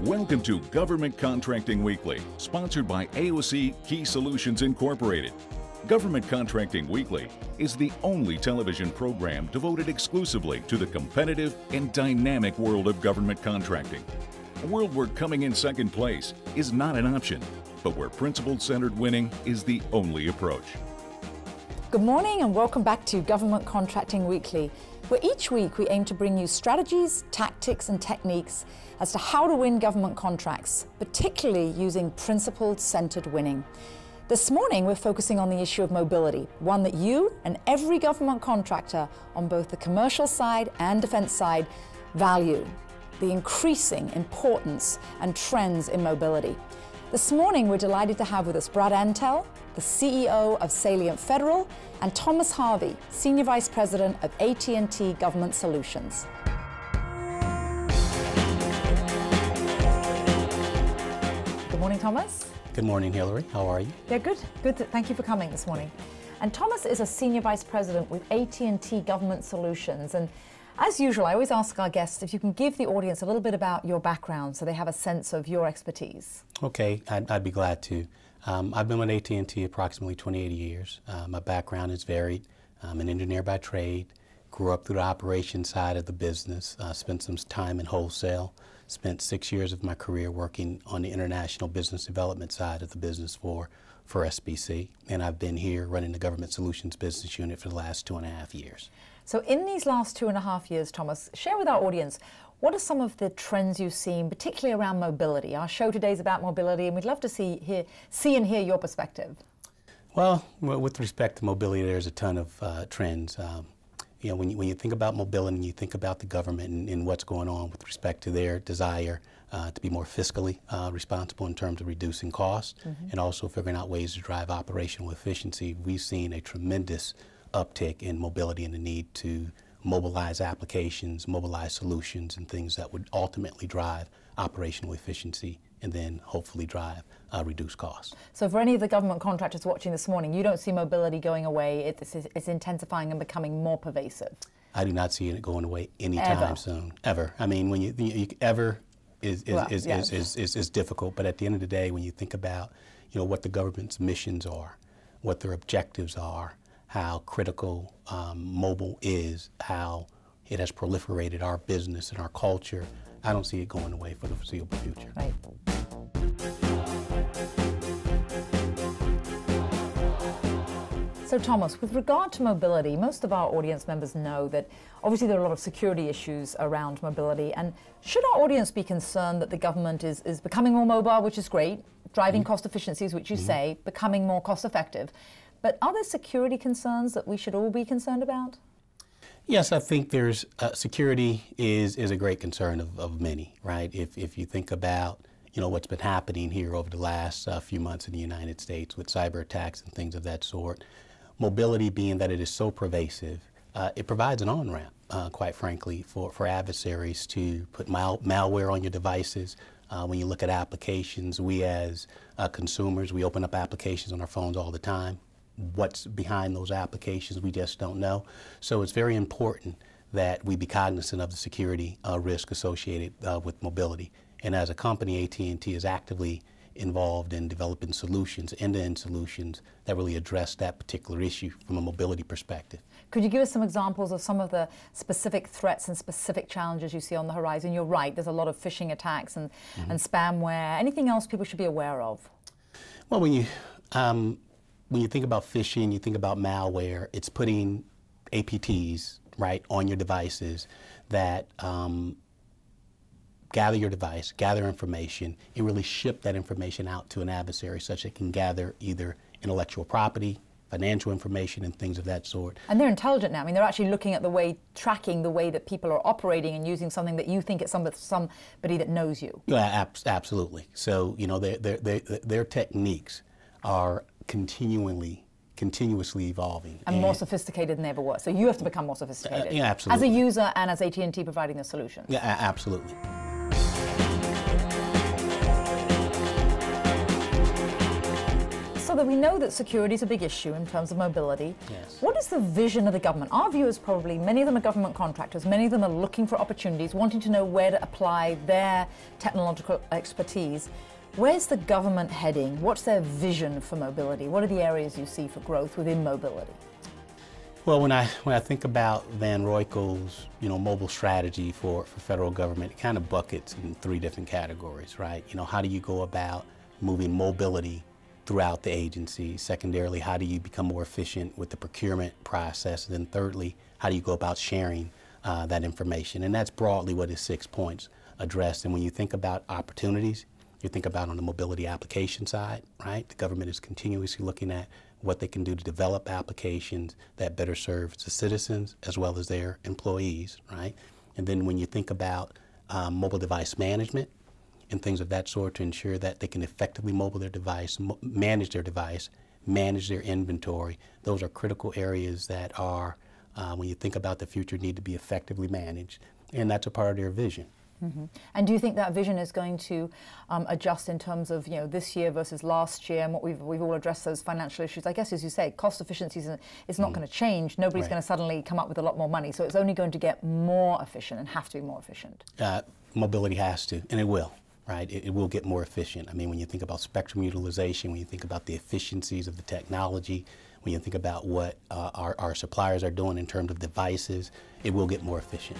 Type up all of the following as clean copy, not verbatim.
Welcome to Government Contracting Weekly, sponsored by AOC Key Solutions Incorporated. Government Contracting Weekly is the only television program devoted exclusively to the competitive and dynamic world of government contracting. A world where coming in second place is not an option, but where principle-centered winning is the only approach. Good morning and welcome back to Government Contracting Weekly, where each week we aim to bring you strategies, tactics and techniques as to how to win government contracts, particularly using principle-centered winning. This morning we're focusing on the issue of mobility, one that you and every government contractor on both the commercial side and defense side value, the increasing importance and trends in mobility. This morning we're delighted to have with us Brad Antle, the CEO of Salient Federal, and Thomas Harvey, Senior Vice President of AT&T Government Solutions. Good morning, Thomas. Good morning, Hillary. How are you? Yeah, good. Good. Thank you for coming this morning. And Thomas is a Senior Vice President with AT&T Government Solutions. And as usual, I always ask our guests if you can give the audience a little bit about your background so they have a sense of your expertise. Okay, I'd be glad to. I've been with AT&T approximately 28 years. My background is varied. I'm an engineer by trade, grew up through the operations side of the business, spent some time in wholesale, spent 6 years of my career working on the international business development side of the business for SBC, and I've been here running the Government Solutions business unit for the last 2.5 years. So in these last 2.5 years, Thomas, share with our audience, what are some of the trends you've seen, particularly around mobility? Our show today is about mobility, and we'd love to see and hear your perspective. Well, with respect to mobility, there's a ton of trends. You know, when you think about mobility and you think about the government and what's going on with respect to their desire to be more fiscally responsible in terms of reducing costs and also figuring out ways to drive operational efficiency, we've seen a tremendous uptick in mobility and the need to mobilize applications, mobilize solutions, and things that would ultimately drive operational efficiency and then hopefully drive reduced costs. So for any of the government contractors watching this morning, you don't see mobility going away. It's intensifying and becoming more pervasive. I do not see it going away anytime soon, ever. I mean, when you ever is difficult, but at the end of the day, when you think about what the government's missions are, what their objectives are, how critical mobile is, how it has proliferated our business and our culture, I don't see it going away for the foreseeable future. Right. So Thomas, with regard to mobility, most of our audience members know that obviously there are a lot of security issues around mobility, and should our audience be concerned that the government is becoming more mobile, which is great, driving cost efficiencies, which you say, becoming more cost effective, but are there security concerns that we should all be concerned about? Yes, I think there's security is a great concern of many, right? If you think about what's been happening here over the last few months in the United States with cyber attacks and things of that sort, mobility being that it is so pervasive, it provides an on-ramp, quite frankly, for adversaries to put malware on your devices. When you look at applications, we as consumers, we open up applications on our phones all the time. What's behind those applications, we just don't know. So it's very important that we be cognizant of the security risk associated with mobility. And as a company, AT&T is actively involved in developing solutions, end-to-end solutions that really address that particular issue from a mobility perspective. Could you give us some examples of some of the specific threats and specific challenges you see on the horizon? You're right, there's a lot of phishing attacks and spamware. Anything else people should be aware of? Well, when you think about phishing, you think about malware, it's putting APTs, right, on your devices that gather your device, gather information, and really ship that information out to an adversary such that it can gather either intellectual property, financial information, and things of that sort. And they're intelligent now. I mean, they're actually looking at tracking the way that people are operating and using something that you think it's somebody that knows you. Yeah, absolutely. So, their techniques are continuously evolving. And more sophisticated than they ever were. So you have to become more sophisticated. Yeah, absolutely. As a user and as AT&T providing the solution. Yeah, absolutely. So that we know that security is a big issue in terms of mobility. Yes. What is the vision of the government? Our viewers probably, many of them are government contractors, many of them are looking for opportunities, wanting to know where to apply their technological expertise. Where's the government heading? What's their vision for mobility? What are the areas you see for growth within mobility? Well, when I think about Van Roykel's mobile strategy for federal government, it kind of buckets in 3 different categories, right? How do you go about moving mobility throughout the agency? Secondarily, how do you become more efficient with the procurement process? And then thirdly, how do you go about sharing that information? And that's broadly what his 6 points addressed. And when you think about opportunities, you think about on the mobility application side, right? The government is continuously looking at what they can do to develop applications that better serve the citizens as well as their employees, right? And then when you think about mobile device management and things of that sort to ensure that they can effectively mobile their device, manage their inventory, those are critical areas that are, when you think about the future, need to be effectively managed. And that's a part of their vision. Mm-hmm. And do you think that vision is going to adjust in terms of this year versus last year, and what we've all addressed those financial issues? I guess, as you say, cost efficiencies is not going to change. Nobody's going to suddenly come up with a lot more money, so it's only going to get more efficient and have to be more efficient. Mobility has to, and it will. Right? It will get more efficient. I mean, when you think about spectrum utilization, when you think about the efficiencies of the technology, when you think about what our suppliers are doing in terms of devices, it will get more efficient.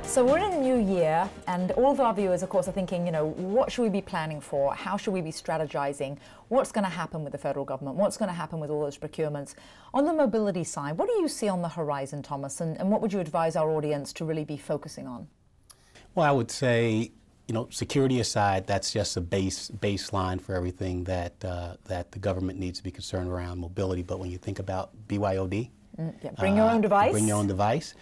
So we're in a new year, and all of our viewers, of course, are thinking, what should we be planning for? How should we be strategizing? What's going to happen with the federal government? What's going to happen with all those procurements? On the mobility side, what do you see on the horizon, Thomas, and what would you advise our audience to really be focusing on? Well, I would say, security aside, that's just a baseline for everything that the government needs to be concerned around mobility. But when you think about BYOD, bring your own device. Bring your own device.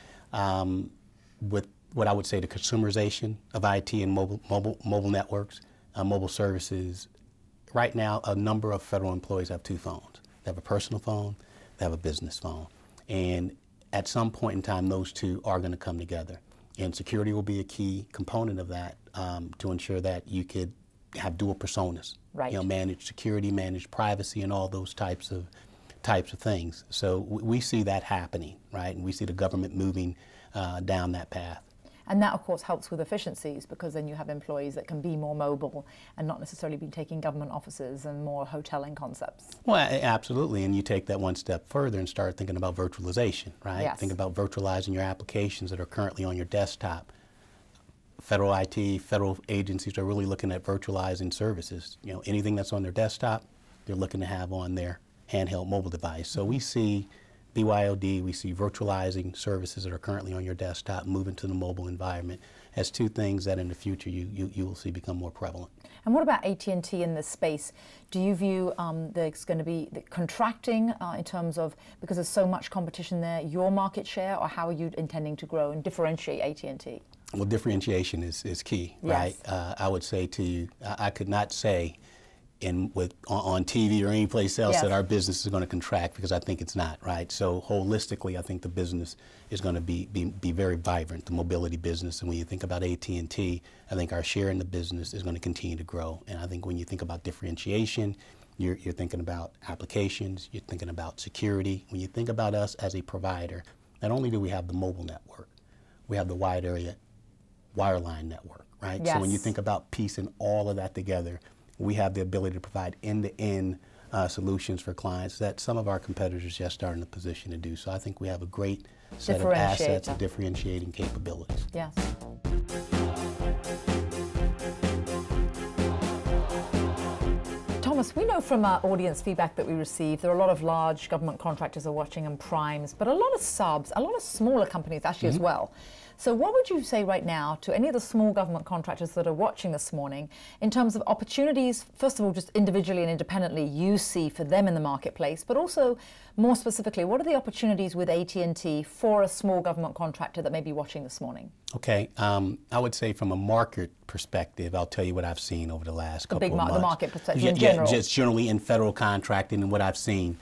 With what I would say the consumerization of IT and mobile networks, mobile services. Right now, a number of federal employees have 2 phones. They have a personal phone, they have a business phone. And at some point in time, those 2 are going to come together. And security will be a key component of that to ensure that you could have dual personas. Right. Manage security, manage privacy, and all those types of things. So we see that happening, right? And we see the government moving down that path. And that, of course, helps with efficiencies, because then you have employees that can be more mobile and not necessarily be taking government offices and more hoteling concepts. Well, absolutely. And you take that one step further and start thinking about virtualization, right? Yes. Think about virtualizing your applications that are currently on your desktop. Federal IT, federal agencies are really looking at virtualizing services. Anything that's on their desktop, they're looking to have on their handheld mobile device. So we see BYOD, we see virtualizing services that are currently on your desktop moving to the mobile environment as 2 things that in the future you will see become more prevalent. And what about AT&T in this space? Do you view there's going to be contracting in terms of, because there's so much competition there, your market share, or how are you intending to grow and differentiate AT&T? Well, differentiation is key, right? Yes. I would say to you, I could not say on TV or any place else that our business is going to contract, because I think it's not, right? So holistically, I think the business is going to be very vibrant, the mobility business. And when you think about AT&T, I think our share in the business is going to continue to grow. And I think when you think about differentiation, you're thinking about applications, you're thinking about security. When you think about us as a provider, not only do we have the mobile network, we have the wide area wireline network, right? Yes. So when you think about piecing all of that together, we have the ability to provide end-to-end solutions for clients that some of our competitors just aren't in a position to do. So I think we have a great set of assets and differentiating capabilities. Yes. Thomas, we know from our audience feedback that we receive, there are a lot of large government contractors are watching and primes, but a lot of subs, a lot of smaller companies actually as well. So what would you say right now to any of the small government contractors that are watching this morning in terms of opportunities, first of all, just individually and independently you see for them in the marketplace, but also more specifically, what are the opportunities with AT&T for a small government contractor that may be watching this morning? Okay, I would say from a market perspective, I'll tell you what I've seen over the last couple of months. The market perspective in general. Yeah, just generally in federal contracting and what I've seen.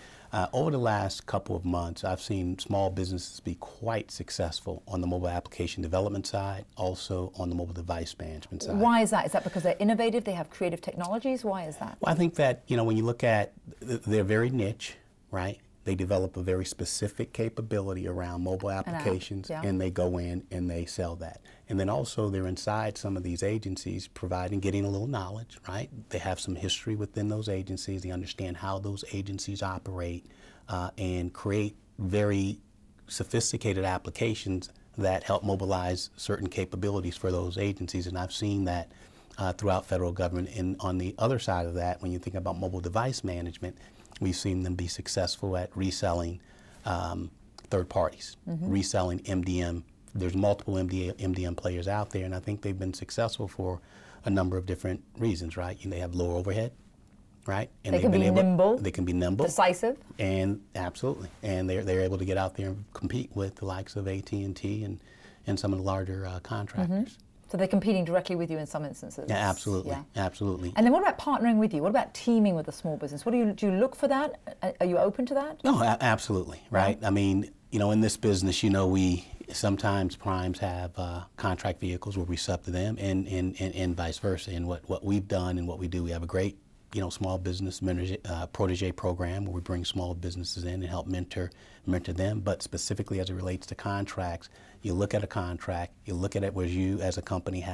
Over the last couple of months, I've seen small businesses be quite successful on the mobile application development side, also on the mobile device management side. Why is that? Is that because they're innovative, they have creative technologies? Why is that? Well, I think that, when you look at, they're very niche, right? They develop a very specific capability around mobile applications, and they go in and they sell that. And then also they're inside some of these agencies getting a little knowledge, right? They have some history within those agencies. They understand how those agencies operate and create very sophisticated applications that help mobilize certain capabilities for those agencies. And I've seen that throughout federal government. And on the other side of that, when you think about mobile device management, we've seen them be successful at reselling third parties, reselling MDM. There's multiple MDM players out there, and I think they've been successful for a number of different reasons, right? They have lower overhead, right? And they can be nimble. They can be nimble. Decisive. And absolutely. And they're able to get out there and compete with the likes of AT&T and some of the larger contractors. So they're competing directly with you in some instances. Yeah, absolutely, absolutely. And then what about partnering with you? What about teaming with a small business? Do you look for that? Are you open to that? No, absolutely, right? I mean, in this business, we sometimes primes have contract vehicles where we sub to them, and vice versa. And what we've done and what we do, we have a great small business protege program where we bring small businesses in and help mentor them. But specifically as it relates to contracts, you look at a contract, you look at it where you as a company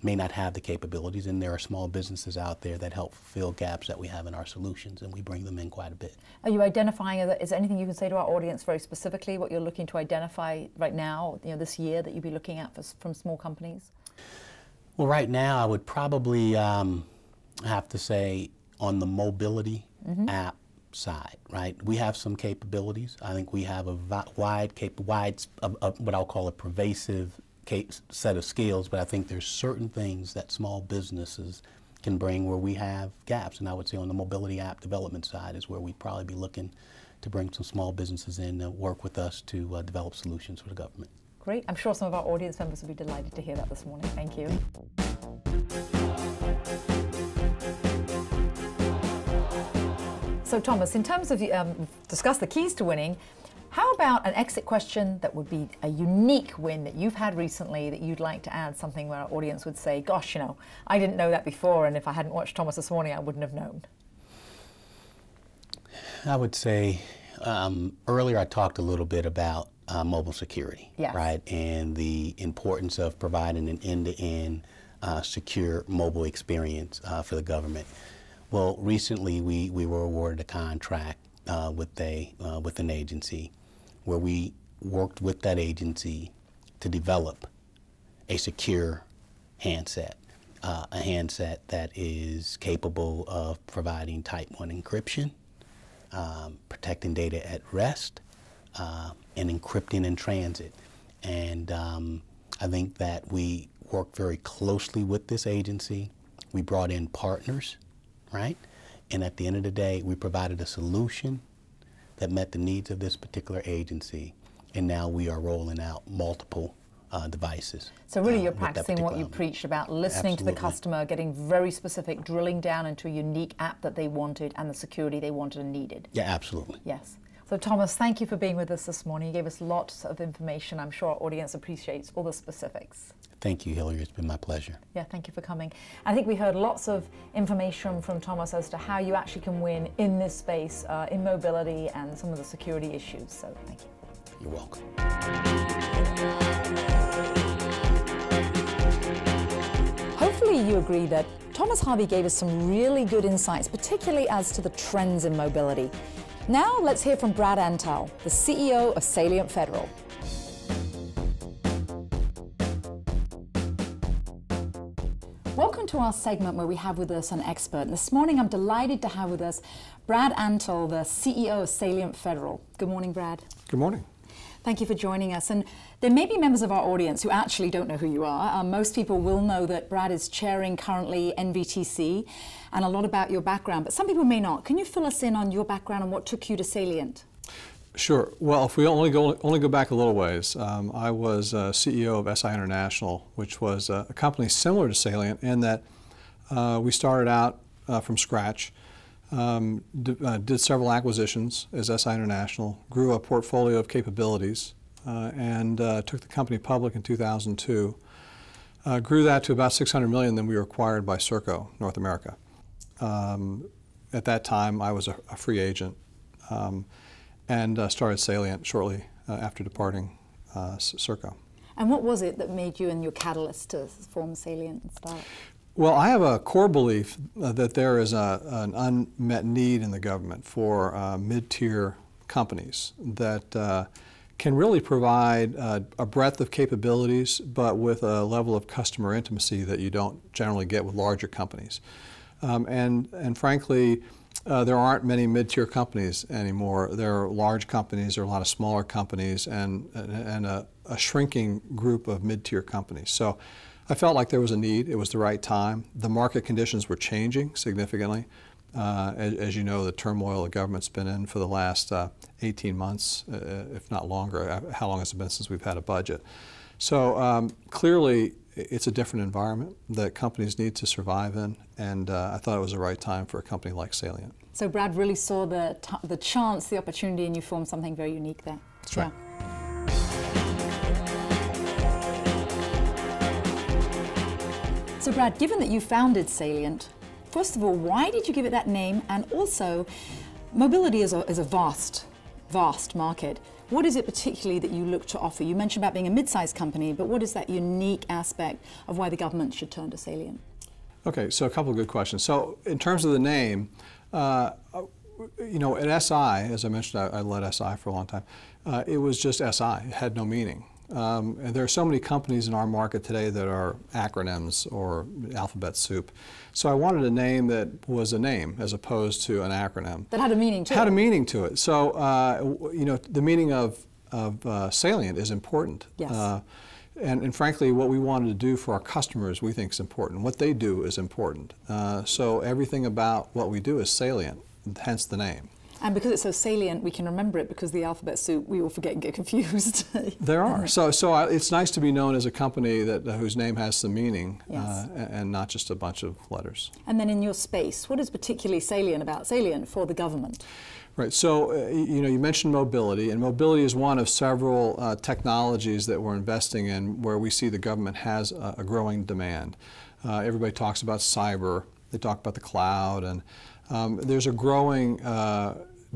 may not have the capabilities, and there are small businesses out there that help fill gaps that we have in our solutions, and we bring them in quite a bit. Are you identifying, is there anything you can say to our audience very specifically, what you're looking to identify right now, this year, that you'd be looking at from small companies? Well, right now I would probably have to say on the mobility app side, right? We have some capabilities. I think we have a wide what I'll call a pervasive set of skills, but I think there's certain things that small businesses can bring where we have gaps. And I would say on the mobility app development side is where we'd probably be looking to bring some small businesses in to work with us to develop solutions for the government. Great. I'm sure some of our audience members will be delighted to hear that this morning. Thank you. So Thomas, in terms of, discuss the keys to winning, how about an exit question that would be a unique win that you've had recently that you'd like to add, something where our audience would say, gosh, I didn't know that before, and if I hadn't watched Thomas this morning, I wouldn't have known? I would say, earlier I talked a little bit about mobile security, right? And the importance of providing an end-to-end secure mobile experience for the government. Well, recently we were awarded a contract with an agency where we worked with that agency to develop a secure handset, a handset that is capable of providing Type 1 encryption, protecting data at rest, and encrypting in transit. And I think that we worked very closely with this agency. We brought in partners, right? And at the end of the day, we provided a solution that met the needs of this particular agency. And now we are rolling out multiple devices. So really you're practicing what you preached about listening to the customer, getting very specific, drilling down into a unique app that they wanted and the security they wanted and needed. Yeah, absolutely. Yes. So Thomas, thank you for being with us this morning. You gave us lots of information. I'm sure our audience appreciates all the specifics. Thank you, Hillary. It's been my pleasure. Yeah, thank you for coming. I think we heard lots of information from Thomas as to how you actually can win in this space, in mobility and some of the security issues. So thank you. You're welcome. Hopefully you agree that Thomas Harvey gave us some really good insights, particularly as to the trends in mobility. Now let's hear from Brad Antle, the CEO of Salient Federal. Welcome to our segment where we have with us an expert. And this morning I'm delighted to have with us Brad Antle, the CEO of Salient Federal. Good morning, Brad. Good morning. Thank you for joining us. And there may be members of our audience who actually don't know who you are. Most people will know that Brad is chairing currently NVTC and a lot about your background, but some people may not. Can you fill us in on your background and what took you to Salient? Sure. Well, if we only go back a little ways, I was CEO of SI International, which was a company similar to Salient in that we started out from scratch. did several acquisitions as SI International, grew a portfolio of capabilities, and took the company public in 2002. Grew that to about $600 million, then we were acquired by Serco North America. At that time, I was a free agent, and started Salient shortly after departing Serco. And what was it that made you and your catalyst to form Salient and start? Well, I have a core belief that there is an unmet need in the government for mid-tier companies that can really provide a breadth of capabilities, but with a level of customer intimacy that you don't generally get with larger companies. And frankly, there aren't many mid-tier companies anymore. There are large companies, there are a lot of smaller companies, and a shrinking group of mid-tier companies. So I felt like there was a need. It was the right time. The market conditions were changing significantly. As you know, the turmoil the government's been in for the last 18 months, if not longer. How long has it been since we've had a budget? So clearly, it's a different environment that companies need to survive in, and I thought it was the right time for a company like Salient. So Brad really saw the chance, the opportunity, and you formed something very unique there. That's right. So Brad, given that you founded Salient, first of all, why did you give it that name? And also, mobility is a vast market. What is it particularly that you look to offer? You mentioned about being a mid-sized company, but what is that unique aspect of why the government should turn to Salient? Okay, so a couple of good questions. So in terms of the name, you know, at SI, as I mentioned, I led SI for a long time, it was just SI. It had no meaning. And there are so many companies in our market today that are acronyms or alphabet soup. So I wanted a name that was a name as opposed to an acronym. That had a meaning to it. Had a meaning to it. So, you know, the meaning of Salient is important. Yes. And frankly, what we wanted to do for our customers we think is important. What they do is important. So everything about what we do is salient, hence the name. And because it's so salient, we can remember it because the alphabet soup, we all forget and get confused. There are. So it's nice to be known as a company that whose name has some meaning, yes. And not just a bunch of letters. And then in your space, what is particularly salient about Salient for the government? Right. So you know, you mentioned mobility, and mobility is one of several technologies that we're investing in where we see the government has a growing demand. Everybody talks about cyber. They talk about the cloud, and there's a growing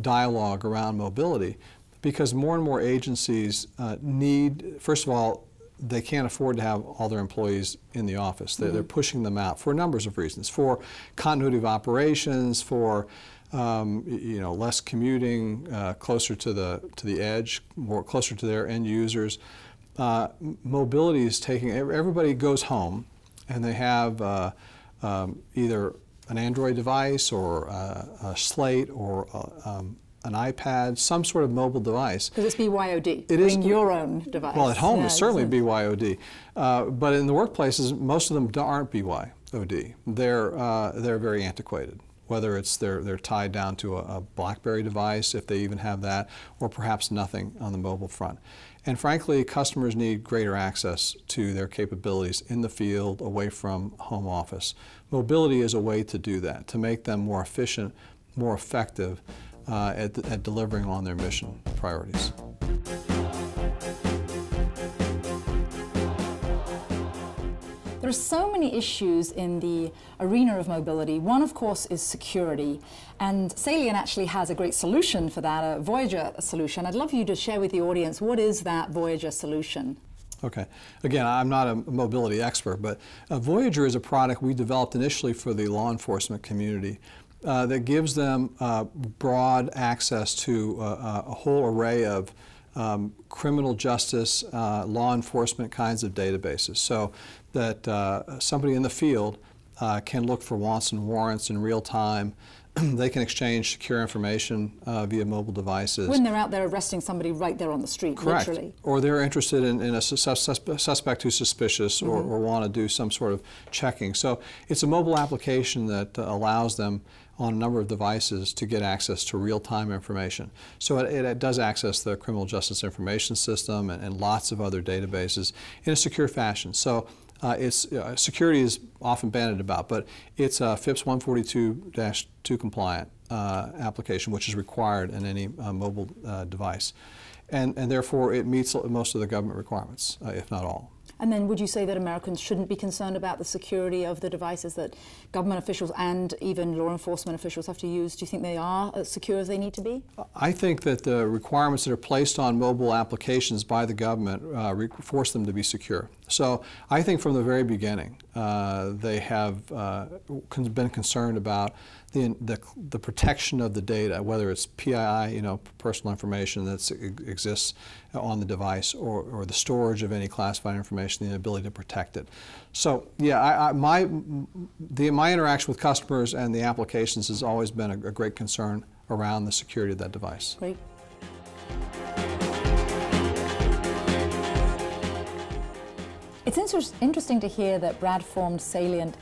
dialogue around mobility because more and more agencies need, first of all, they can't afford to have all their employees in the office. They're pushing them out for numbers of reasons, for continuity of operations, for you know, less commuting, closer to the edge, more closer to their end users. Mobility is taking, everybody goes home and they have either an Android device or a Slate or an iPad, some sort of mobile device. Because it's BYOD. It Bring your own device. Well, at home it's certainly BYOD, but in the workplaces, most of them aren't BYOD. They're very antiquated. Whether it's they're tied down to a BlackBerry device, if they even have that, or perhaps nothing on the mobile front. And frankly, customers need greater access to their capabilities in the field, away from home office. Mobility is a way to do that, to make them more efficient, more effective at delivering on their mission priorities. There are so many issues in the arena of mobility. One, of course, is security. And Salient actually has a great solution for that, a Voyager solution. I'd love you to share with the audience, what is that Voyager solution? Okay. Again, I'm not a mobility expert, but Voyager is a product we developed initially for the law enforcement community that gives them broad access to a whole array of criminal justice, law enforcement kinds of databases, so that somebody in the field can look for wants and warrants in real time. They can exchange secure information via mobile devices. When they're out there arresting somebody right there on the street, correct. Literally. Or they're interested in a suspect who's suspicious or want to do some sort of checking. So it's a mobile application that allows them on a number of devices to get access to real-time information. So it does access the criminal justice information system and lots of other databases in a secure fashion. So security is often bandied about, but it's FIPS 142-2 compliant. application, which is required in any mobile device. And therefore, it meets most of the government requirements, if not all. And then would you say that Americans shouldn't be concerned about the security of the devices that government officials and even law enforcement officials have to use? Do you think they are as secure as they need to be? I think that the requirements that are placed on mobile applications by the government force them to be secure. So I think from the very beginning they have been concerned about the protection of the data, whether it's PII, personal information that exists on the device, or the storage of any classified information, the ability to protect it. So yeah, my interaction with customers and the applications has always been a great concern around the security of that device. Great. It's interesting to hear that Brad formed Salient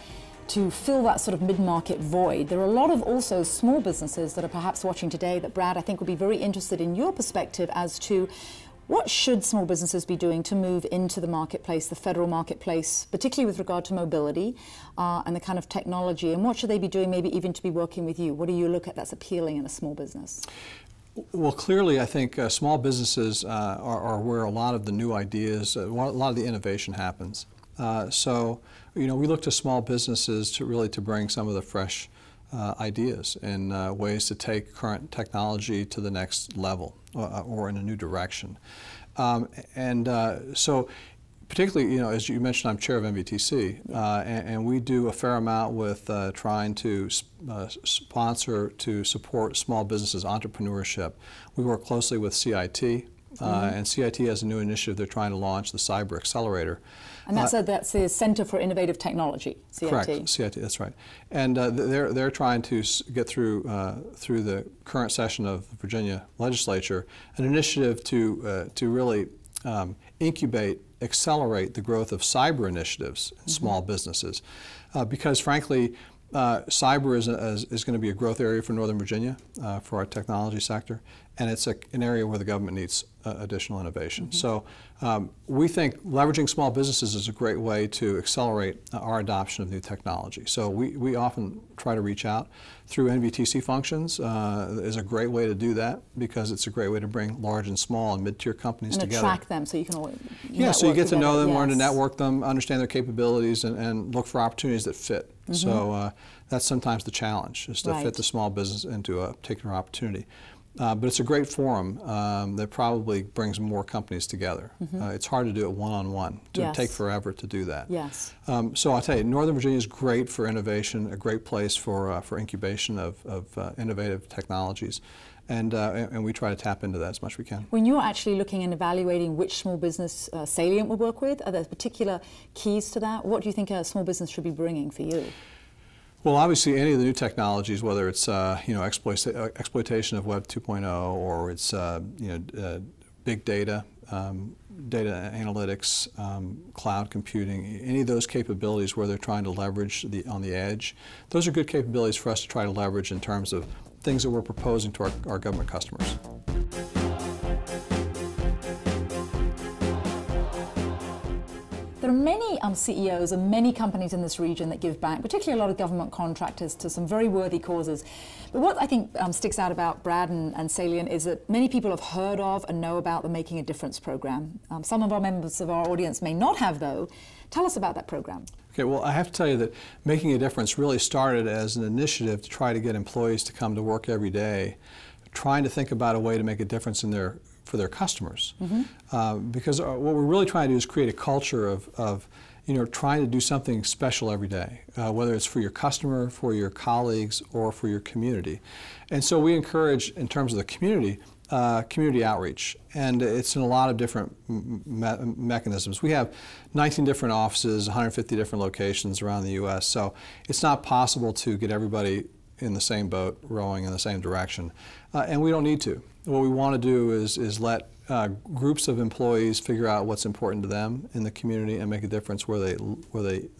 to fill that sort of mid-market void. There are a lot of also small businesses that are perhaps watching today that, Brad, I think would be very interested in your perspective as to what should small businesses be doing to move into the marketplace, the federal marketplace, particularly with regard to mobility and the kind of technology, and what should they be doing maybe even to be working with you? What do you look at that's appealing in a small business? Well, clearly, I think small businesses are where a lot of the new ideas, a lot of the innovation happens. So, we look to small businesses to bring some of the fresh ideas and ways to take current technology to the next level or in a new direction. So, particularly, as you mentioned, I'm chair of MVTC, and we do a fair amount with trying to sponsor to support small businesses entrepreneurship. We work closely with CIT, and CIT has a new initiative they're trying to launch, the Cyber Accelerator. And that's the Center for Innovative Technology, CIT. Correct, CIT, that's right. And they're trying to get through the current session of the Virginia legislature an initiative to really incubate, accelerate the growth of cyber initiatives in small businesses, because frankly, cyber is going to be a growth area for Northern Virginia for our technology sector, and it's an area where the government needs additional innovation. So we think leveraging small businesses is a great way to accelerate our adoption of new technology. So we often try to reach out through NVTC functions is a great way to do that, because it's a great way to bring large and small and mid-tier companies together. And attract them so you can all so you get to know them, yes. learn to network them, understand their capabilities, and look for opportunities that fit. So that's sometimes the challenge, is to fit the small business into a particular opportunity. But it's a great forum that probably brings more companies together. It's hard to do it one-on-one. It would take forever to do that. Yes. So I'll tell you, Northern Virginia is great for innovation, a great place for incubation of innovative technologies. And we try to tap into that as much as we can. When you're actually looking and evaluating which small business Salient will work with, are there particular keys to that? What do you think a small business should be bringing for you? Well, obviously, any of the new technologies, whether it's exploitation of Web 2.0 or it's big data, data analytics, cloud computing, any of those capabilities where they're trying to leverage on the edge, those are good capabilities for us to try to leverage in terms of things that we're proposing to our government customers. There are many CEOs and many companies in this region that give back, particularly a lot of government contractors, to some very worthy causes. But what I think sticks out about Brad and Salient is that many people have heard of and know about the Making a Difference program. Some of our members of our audience may not have, though. Tell us about that program. Okay, well, I have to tell you that Making a Difference really started as an initiative to try to get employees to come to work every day, trying to think about a way to make a difference for their customers. Because what we're really trying to do is create a culture of trying to do something special every day, whether it's for your customer, for your colleagues, or for your community. And so we encourage, in terms of the community outreach, and it's in a lot of different mechanisms. We have 19 different offices, 150 different locations around the U.S., so it's not possible to get everybody in the same boat, rowing in the same direction, and we don't need to. What we want to do is let groups of employees figure out what's important to them in the community and make a difference where they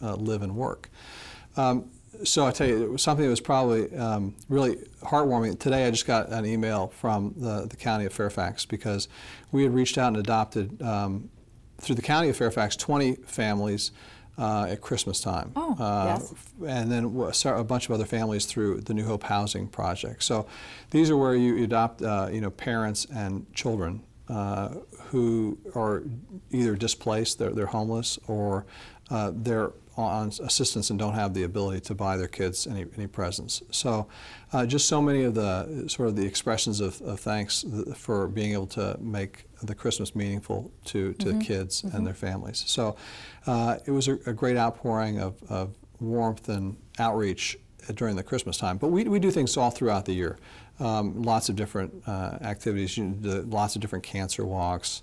live and work. So I tell you, it was something that was probably really heartwarming. Today I just got an email from the County of Fairfax, because we had reached out and adopted, through the County of Fairfax, 20 families at Christmas time. Oh, yes. And then a bunch of other families through the New Hope Housing Project. So these are where you adopt parents and children who are either displaced, they're homeless, or they're on assistance and don't have the ability to buy their kids any presents. So just so many of the sort of the expressions of thanks for being able to make the Christmas meaningful to the kids and their families. So it was a great outpouring of warmth and outreach during the Christmas time. But we do things all throughout the year. Lots of different activities, lots of different cancer walks,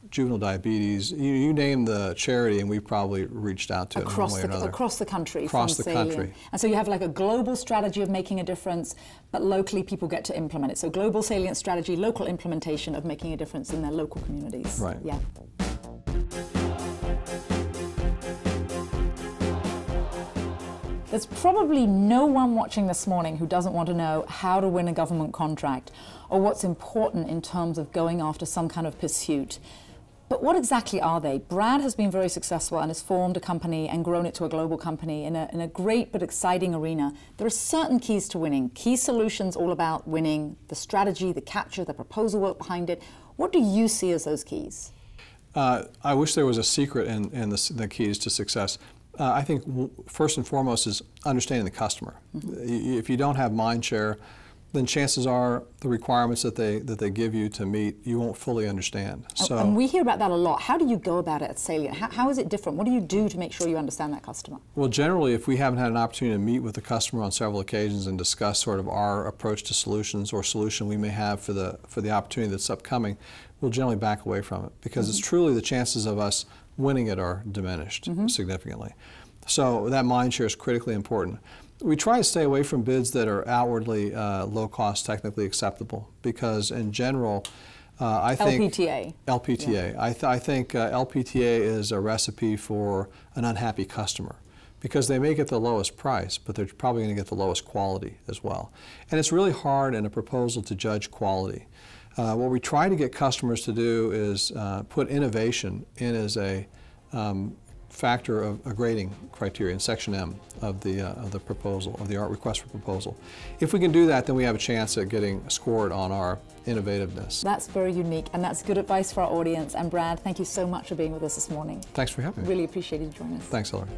juvenile diabetes, you name the charity and we probably reached out to it in one way or another. Across the country. Across the Salient. country. And so you have like a global strategy of making a difference, but locally people get to implement it. So global Salient strategy, local implementation of making a difference in their local communities. Right. Yeah. There's probably no one watching this morning who doesn't want to know how to win a government contract or what's important in terms of going after some kind of pursuit. But what exactly are they? Brad has been very successful and has formed a company and grown it to a global company in a great but exciting arena. There are certain keys to winning. Key solutions all about winning, the strategy, the capture, the proposal work behind it. What do you see as those keys? I wish there was a secret in the keys to success. I think first and foremost is understanding the customer. If you don't have mind share, then chances are the requirements that they give you to meet, you won't fully understand. So, and we hear about that a lot. How do you go about it at Salient? How is it different? What do you do to make sure you understand that customer? Well, generally, if we haven't had an opportunity to meet with the customer on several occasions and discuss sort of our approach to solutions or solution we may have for the opportunity that's upcoming, we'll generally back away from it because it's truly the chances of us winning it are diminished significantly. So that mind share is critically important. We try to stay away from bids that are outwardly low cost, technically acceptable, because in general, I think LPTA. LPTA. Yeah. I think LPTA is a recipe for an unhappy customer, because they may get the lowest price, but they're probably going to get the lowest quality as well. And it's really hard in a proposal to judge quality. What we try to get customers to do is put innovation in as a factor of a grading criteria in Section M of the proposal, of the request for proposal. If we can do that, then we have a chance at getting scored on our innovativeness. That's very unique, and that's good advice for our audience. And Brad, thank you so much for being with us this morning. Thanks for having me. Really appreciate you joining us. Thanks, Hillary.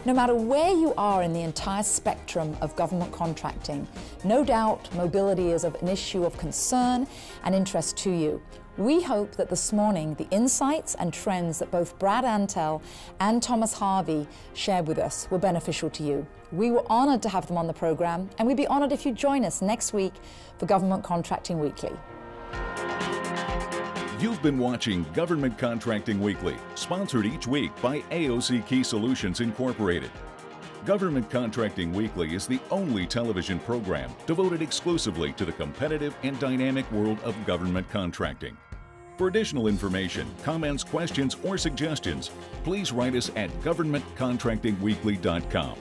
No matter where you are in the entire spectrum of government contracting, no doubt mobility is an issue of concern and interest to you. We hope that this morning the insights and trends that both Brad Antle and Thomas Harvey shared with us were beneficial to you. We were honored to have them on the program, and we'd be honored if you join us next week for Government Contracting Weekly. You've been watching Government Contracting Weekly, sponsored each week by AOC Key Solutions Incorporated. Government Contracting Weekly is the only television program devoted exclusively to the competitive and dynamic world of government contracting. For additional information, comments, questions, or suggestions, please write us at governmentcontractingweekly.com.